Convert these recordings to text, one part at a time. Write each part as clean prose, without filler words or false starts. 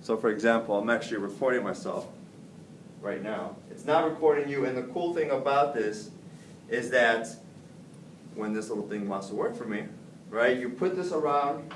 So for example, I'm actually recording myself right now. It's not recording you, and the cool thing about this is that when this little thing wants to work for me, right, you put this around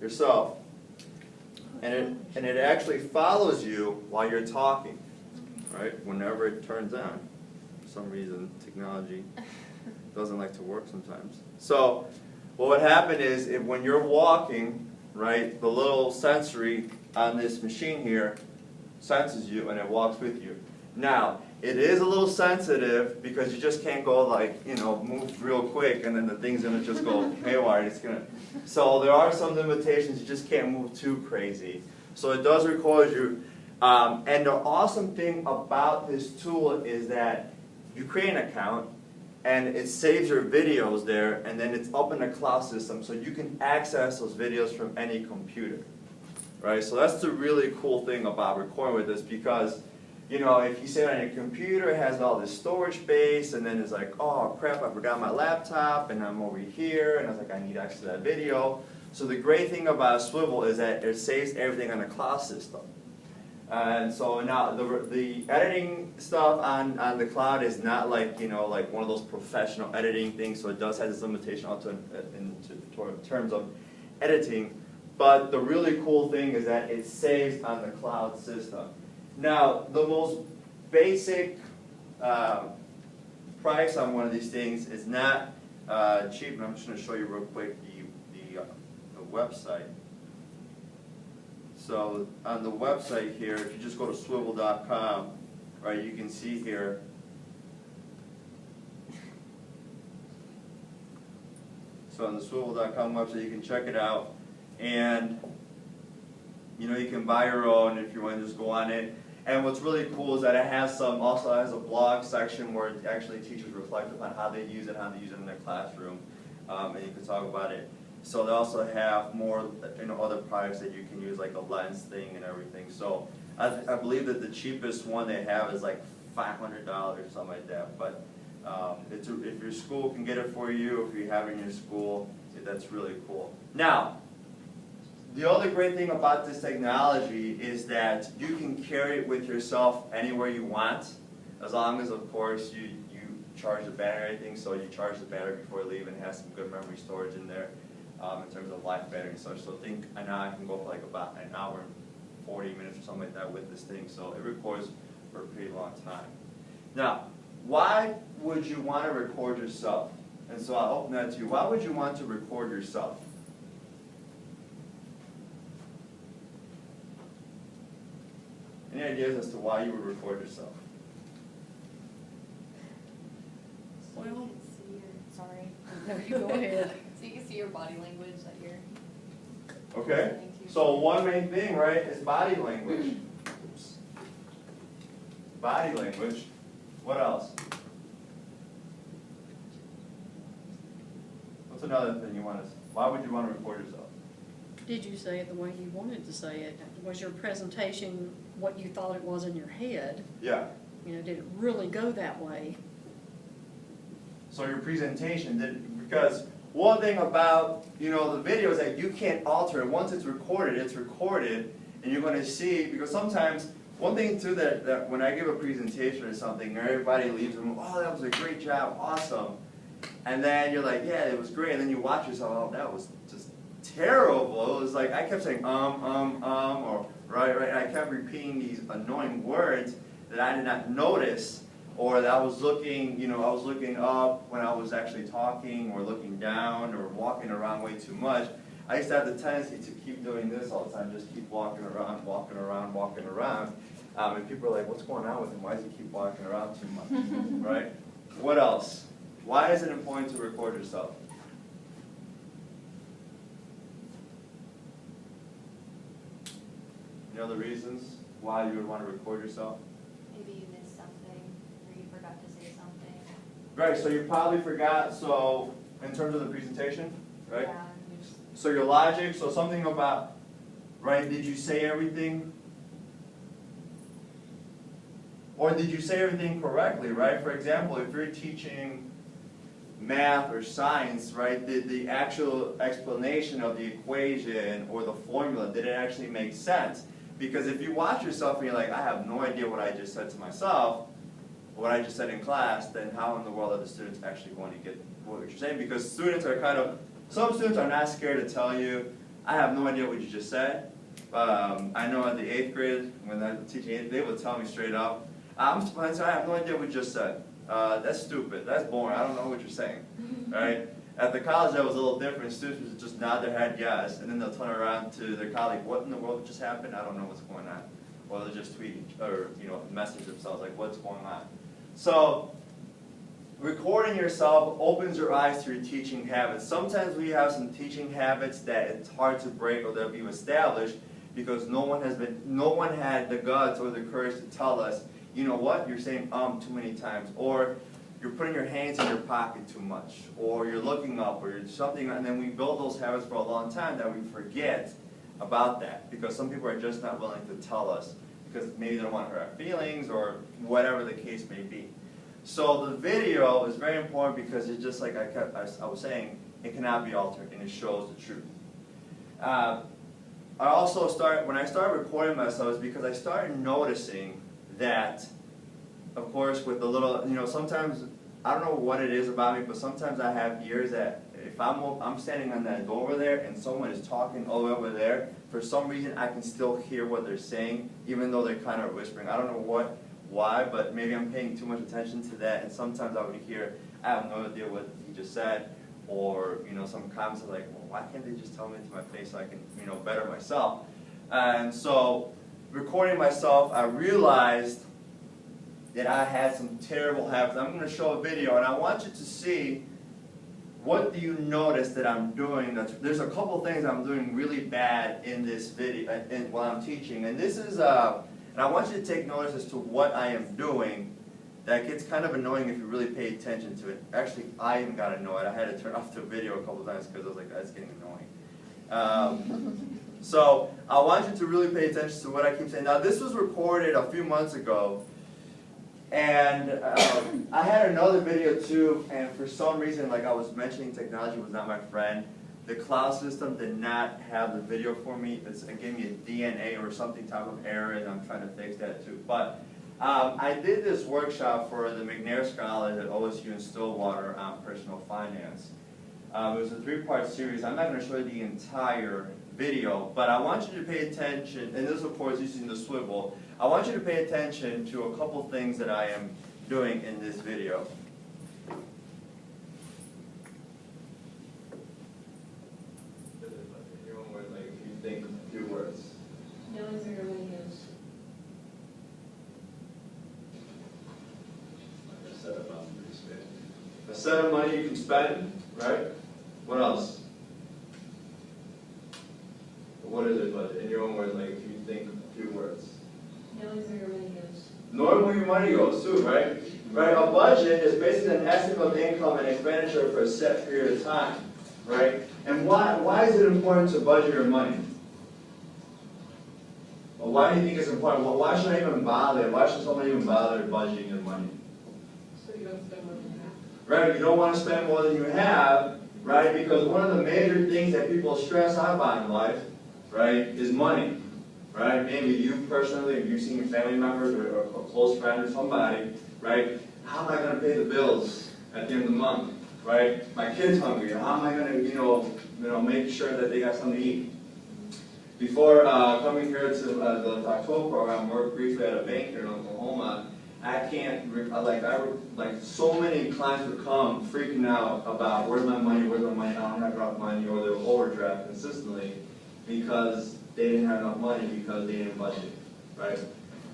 yourself, and it actually follows you while you're talking, right, whenever it turns on. For some reason, technology doesn't like to work sometimes. So what would happen is when you're walking, right, the little sensory on this machine here senses you and it walks with you. Now, it is a little sensitive because you just can't go like, move real quick and then the thing's going to just go haywire. So there are some limitations. You just can't move too crazy. So it does record you. And the awesome thing about this tool is that you create an account and it saves your videos there, and then it's up in the cloud system so you can access those videos from any computer. Right? So that's the really cool thing about recording with this, because if you sit on your computer, it has all this storage space, and then it's like, oh crap, I forgot my laptop, and I'm over here, and I was like, I need access to that video. So the great thing about SWIVL is that it saves everything on the cloud system. And so now the editing stuff on the cloud is not like like one of those professional editing things. So it does have this limitation also in terms of editing. But the really cool thing is that it saves on the cloud system. Now the most basic price on one of these things is not cheap. And I'm just going to show you real quick the website. So on the website here, if you just go to SWIVL.com, right, you can see here. So on the SWIVL.com website, you can check it out, and you can buy your own if you want to just go on it. And what's really cool is that it also has a blog section where it actually teachers reflect upon how they use it in their classroom, and you can talk about it. So they also have more other products that you can use, like a lens thing and everything. So I believe that the cheapest one they have is like $500 or something like that. But if your school can get it for you, if you have it in your school, that's really cool. Now, the other great thing about this technology is that you can carry it with yourself anywhere you want, as long as, of course, you charge the battery and everything. So you charge the battery before you leave, and it has some good memory storage in there. In terms of live battery and such. So think now I can go for like about an hour and 40 minutes or something like that with this thing. So it records for a pretty long time. Now, why would you want to record yourself? And so I'll open that to you. Why would you want to record yourself? Any ideas as to why you would record yourself? Well, sorry. No, you go ahead. So you can see your body language that you're Okay. listening to. So one main thing, right, is body language. Oops. Body language. What else? What's another thing you want to? Why would you want to record yourself? Did you say it the way you wanted to say it? Was your presentation what you thought it was in your head? Yeah. Did it really go that way? So your presentation, because one thing about the video is that you can't alter it. Once it's recorded, and you're going to see, because sometimes one thing too that when I give a presentation or something, everybody leaves and oh, that was a great job, awesome, and then you're like, yeah, it was great, and then you watch yourself, oh, that was just terrible. It was like I kept saying or right, and I kept repeating these annoying words that I did not notice. Or that I was looking, I was looking up when I was actually talking, or looking down, or walking around way too much. I used to have the tendency to keep doing this all the time, just keep walking around. And people are like, what's going on with him? Why does he keep walking around too much? Right? What else? Why is it important to record yourself? Any other reasons why you would want to record yourself? Maybe you missed something, or you forgot to say something. Right, so you probably forgot, so in terms of the presentation, right? Yeah. So your logic, so something about, right, did you say everything? Or did you say everything correctly, right? For example, if you're teaching math or science, right, the actual explanation of the equation or the formula, did it actually make sense? Because if you watch yourself and you're like, I have no idea what I just said to myself, what I just said in class, then how in the world are the students actually going to get what you're saying? Because students are some students are not scared to tell you, I have no idea what you just said. I know at the 8th grade, when I'm teaching 8th, they would tell me straight up, I have no idea what you just said. That's stupid, that's boring, I don't know what you're saying, right? At the college that was a little different. Students would just nod their head yes, and then they'll turn around to their colleague, what in the world just happened? I don't know what's going on. Or they'll just tweet or message themselves like, what's going on? So recording yourself opens your eyes to your teaching habits. Sometimes we have some teaching habits that it's hard to break or that we've established because no one had the guts or the courage to tell us, you know what, you're saying too many times, or you're putting your hands in your pocket too much, or you're looking up, or you're something, and then we build those habits for a long time that we forget about that because some people are just not willing to tell us because maybe they don't want to hurt our feelings or whatever the case may be. So the video is very important because it's just like I was saying, it cannot be altered and it shows the truth. I also when I started recording myself is because I started noticing that, of course, with the little, sometimes, I don't know what it is about me, but sometimes I have ears that if I'm standing on that door over there and someone is talking all the way over there, for some reason I can still hear what they're saying, even though they're kind of whispering. I don't know why, but maybe I'm paying too much attention to that, and sometimes I would hear, I have no idea what he just said, or some comments are like, well, why can't they just tell me to my face so I can better myself? And so recording myself, I realized that I had some terrible habits. I'm going to show a video, and I want you to see what do you notice that I'm doing. There's a couple things I'm doing really bad in this video while I'm teaching, and this is and I want you to take notice as to what I am doing. That gets kind of annoying if you really pay attention to it. Actually, I even got annoyed. I had to turn off the video a couple times because I was like, that's getting annoying. So I want you to really pay attention to what I keep saying. Now, this was recorded a few months ago, and I had another video too, and for some reason, like I was mentioning, technology was not my friend. The cloud system did not have the video for me. It gave me a DNA or something type of error, and I'm trying to fix that too. But I did this workshop for the McNair Scholars at OSU in Stillwater on personal finance. It was a 3-part series. I'm not going to show you the entire video, but I want you to pay attention, and this of course using the SWIVL. I want you to pay attention to a couple things that I am doing in this video. Like if you think a few words. Knowing where your money goes. A set of money you can spend, right? What else? What is it, but in your own words, like if you think a few words. Knowing where your money goes. Knowing where your money goes too, right? Right? A budget is basically an estimate of income and expenditure for a set period of time, right? And why is it important to budget your money? Well, why do you think it's important? Well, why should I even bother? Why should someone even bother budgeting your money? So you don't spend more than you have. Right? You don't want to spend more than you have, right? Because one of the major things that people stress out about in life, right, is money. Right? Maybe you personally, if you've seen your family members or a close friend or somebody, right? How am I going to pay the bills at the end of the month? Right? My kid's hungry. How am I going to, make sure that they got something to eat? Before coming here to the October program, I worked briefly at a bank here in Oklahoma. So many clients would come freaking out about where's my money, I don't have enough money, or they'll overdraft consistently because they didn't have enough money because they didn't budget, right?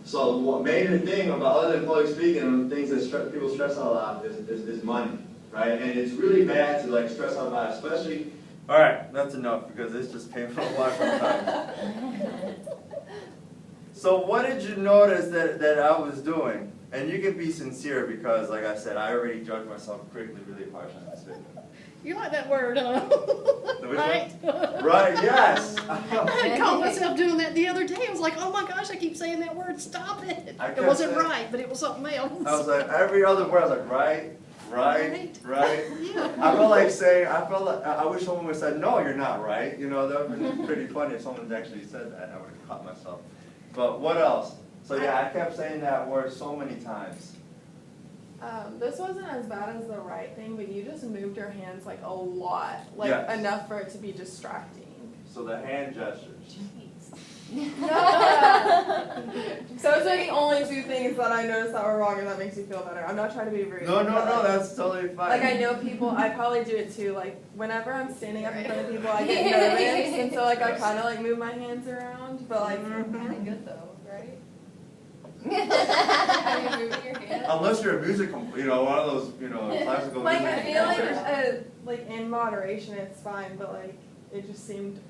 So one major thing about, other than public speaking, and things that people stress out a lot is money, right? And it's really bad to stress out about it, especially. All right, that's enough because it's just painful to watch sometimes. So what did you notice that I was doing? And you can be sincere because, like I said, I already judged myself critically really harsh on this video. You like that word, huh? Right? Right, yes. I caught myself doing that the other day. I was like, oh my gosh, I keep saying that word, stop it. It wasn't right, but it was something else. I was like, every other word, I was like, right, Right, right. Yeah. I felt like saying, I wish someone would have said, no, you're not right. You know, that would have been pretty funny if someone actually said that. I would have caught myself. But what else? So yeah, I kept saying that word so many times. This wasn't as bad as the right thing, but you just moved your hands like a lot, like Yes. enough for it to be distracting. So the hand gestures. So it's like the only two things that I noticed that were wrong, and that makes you feel better. I'm not trying to be rude. No, but, like, that's totally fine. Like I know people, I probably do it too. Like whenever I'm standing up in front of people, I get nervous, and so like I kind of like move my hands around. But like, Kind of good though, right? Are you moving your hand? Unless you're a music, you know, one of those, you know, classical like music I feel composers. like in moderation it's fine, but like it just seemed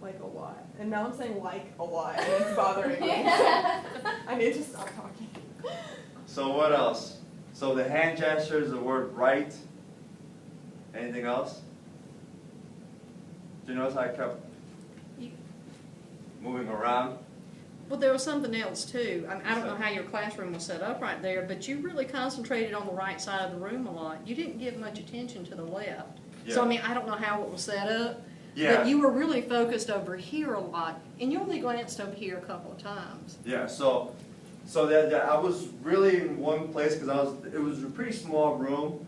like a lot. And now I'm saying like a lot, and it's bothering me. I need to stop talking. So what else? So the hand gestures, the word right. Anything else? Do you notice how I kept moving around? Well, there was something else too. I don't know how your classroom was set up right there, but you really concentrated on the right side of the room a lot. You didn't give much attention to the left. So I mean, I don't know how it was set up, but you were really focused over here a lot, and you only glanced over here a couple of times. Yeah. So that I was really in one place because it was a pretty small room,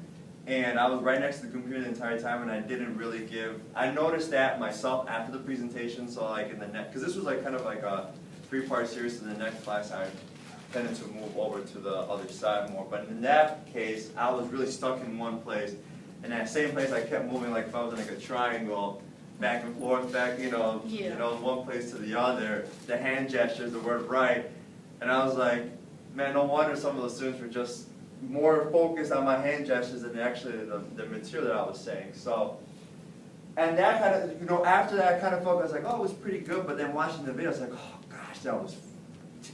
and I was right next to the computer the entire time, and I didn't really give. I noticed that myself after the presentation. So like in the next, because this was like kind of like a 3-part series. In the next class, I tended to move over to the other side more. But in that case, I was really stuck in one place. And that same place, I kept moving like if I was in like a triangle, back and forth, back, you know, one place to the other. The hand gestures, the word right. And I was like, man, no wonder some of the students were just more focused on my hand gestures than actually the material that I was saying. So, and that kind of, you know, after that I kind of felt, I was like, oh, it was pretty good. But then watching the video, I was like, oh gosh, that was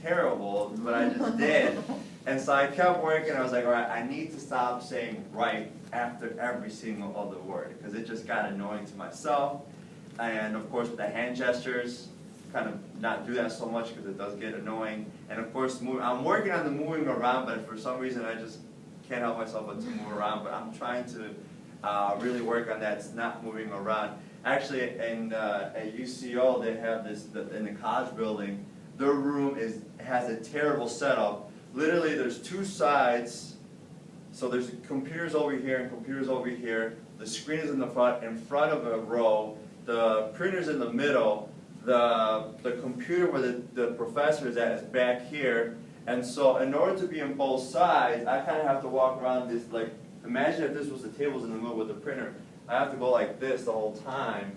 terrible, what I just did. And so I kept working. I was like, all right, I need to stop saying right after every single other word, because it just got annoying to myself. And of course, with the hand gestures, kind of not do that so much because it does get annoying. And of course, I'm working on the moving around, but for some reason I just can't help myself but to move around. But I'm trying to really work on that. It's not moving around. Actually, at UCO, they have this in the college building. Their room has a terrible setup. Literally, there's 2 sides. So there's computers over here and computers over here. The screen is in front of a row. The printer's in the middle. The computer where the professor is at is back here. And so in order to be on both sides, I kind of have to walk around this, like, imagine if this was the tables in the middle with the printer. I have to go like this the whole time,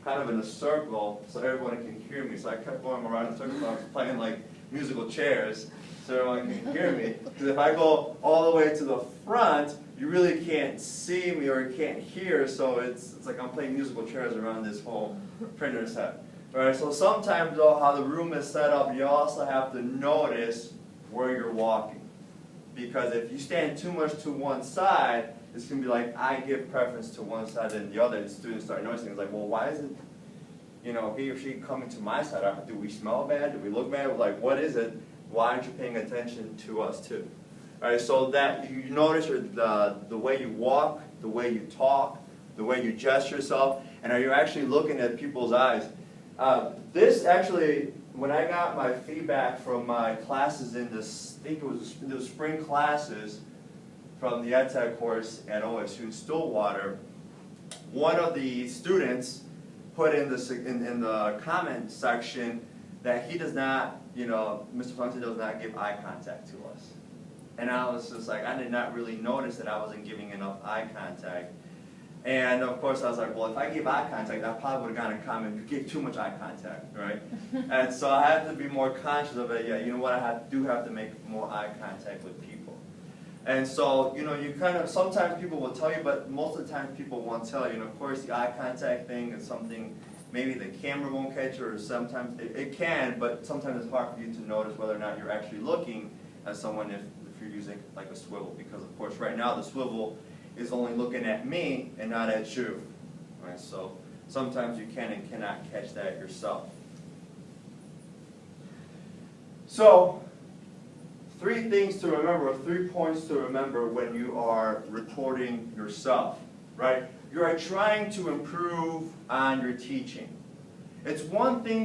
kind of in a circle, so everyone can hear me. So I kept going around in a circle. I was playing like musical chairs, so everyone can hear me. Because if I go all the way to the front, you really can't see me or you can't hear. So it's like I'm playing musical chairs around this whole printer set. Right. So sometimes though, how the room is set up, you also have to notice where you're walking. Because if you stand too much to one side, it's going to be like, I give preference to one side than the other, and students start noticing. It's like, well, why isn't, you know, he or she coming to my side? Do we smell bad? Do we look bad? Like, what is it? Why aren't you paying attention to us too? All right, so that you notice the way you walk, the way you talk, the way you gesture yourself, and are you actually looking at people's eyes? This actually, when I got my feedback from my classes in this, I think it was the spring classes from the EdTech course at OSU in Stillwater, one of the students put in the comment section that he does not, you know, Mr. Funky does not give eye contact to us. And I was just like, I did not really notice that I wasn't giving enough eye contact. And of course I was like, well, if I gave eye contact, I probably would have gotten a comment, you gave too much eye contact, right? And so I had to be more conscious of it. Yeah, you know what, I do have to make more eye contact with people. And so, you know, you kind of, sometimes people will tell you, but most of the time people won't tell you. And of course the eye contact thing is something maybe the camera won't catch, or sometimes it can, but sometimes it's hard for you to notice whether or not you're actually looking at someone if you're using like a swivel. Because of course right now the swivel is only looking at me and not at you. Right? So sometimes you can and cannot catch that yourself. So 3 things to remember, 3 points to remember when you are recording yourself, right? You are trying to improve on your teaching. It's one thing